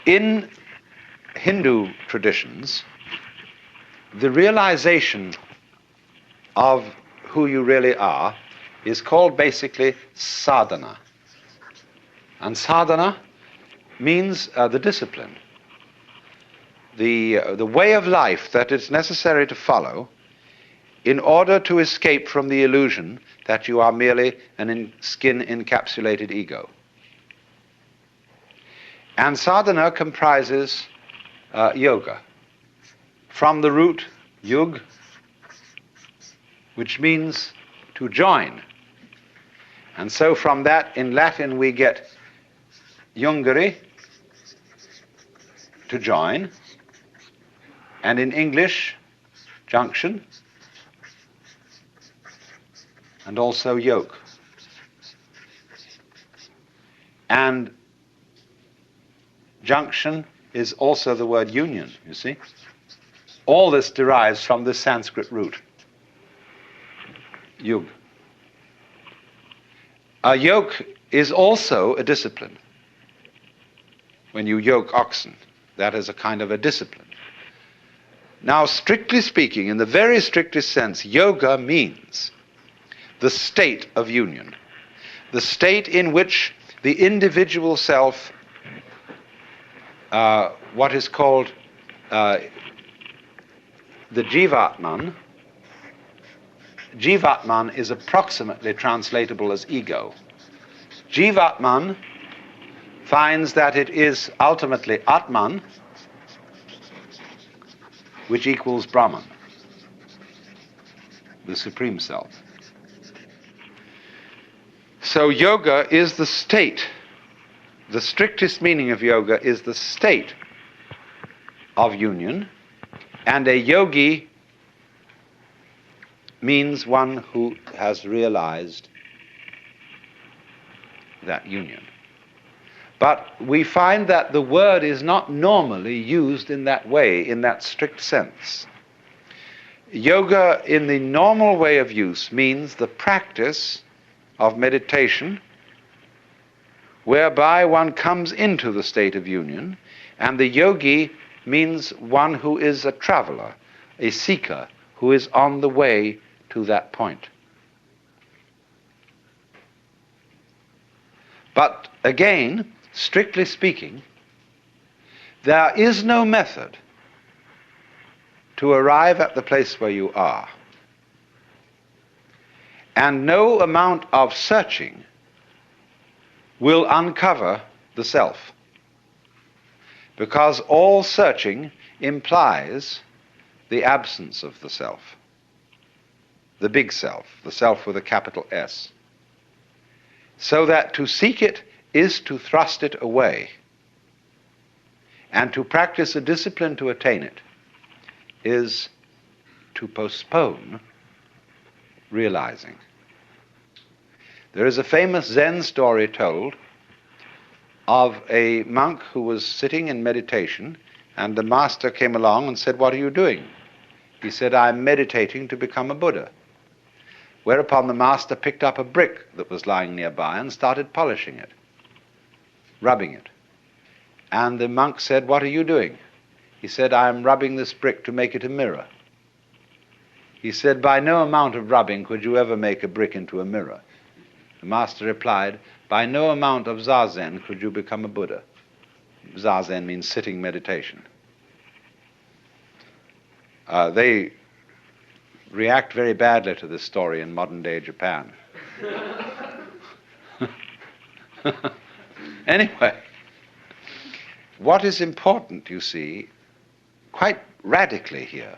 In Hindu traditions, the realization of who you really are is called basically sadhana. And sadhana means the discipline, the way of life that it's necessary to follow in order to escape from the illusion that you are merely an skin-encapsulated ego. And sadhana comprises yoga, from the root yug, which means to join. And so from that, in Latin, we get jungere, to join, and in English, junction, and also yoke. And junction is also the word union, you see. All this derives from the Sanskrit root, yug. A yoke is also a discipline. When you yoke oxen, that is a kind of a discipline. Now, strictly speaking, in the very strictest sense, yoga means the state of union, the state in which the individual self, what is called the Jivatman is approximately translatable as ego. Jivatman finds that it is ultimately Atman, which equals Brahman, the Supreme Self. So yoga is the state. The strictest meaning of yoga is the state of union, and a yogi means one who has realized that union. But we find that the word is not normally used in that way, in that strict sense. Yoga, in the normal way of use, means the practice of meditation whereby one comes into the state of union, and the yogi means one who is a traveler, a seeker, who is on the way to that point. But again, strictly speaking, there is no method to arrive at the place where you are. And no amount of searching will uncover the self, because all searching implies the absence of the self, the big self, the self with a capital S. So that to seek it is to thrust it away, and to practice a discipline to attain it is to postpone realizing. There is a famous Zen story told of a monk who was sitting in meditation, and the master came along and said, "What are you doing?" He said, "I'm meditating to become a Buddha." Whereupon the master picked up a brick that was lying nearby and started polishing it, rubbing it. And the monk said, "What are you doing?" He said, "I'm rubbing this brick to make it a mirror." He said, "By no amount of rubbing could you ever make a brick into a mirror." The master replied, "By no amount of zazen could you become a Buddha." Zazen means sitting meditation. They react very badly to this story in modern-day Japan. Anyway, what is important, you see, quite radically here,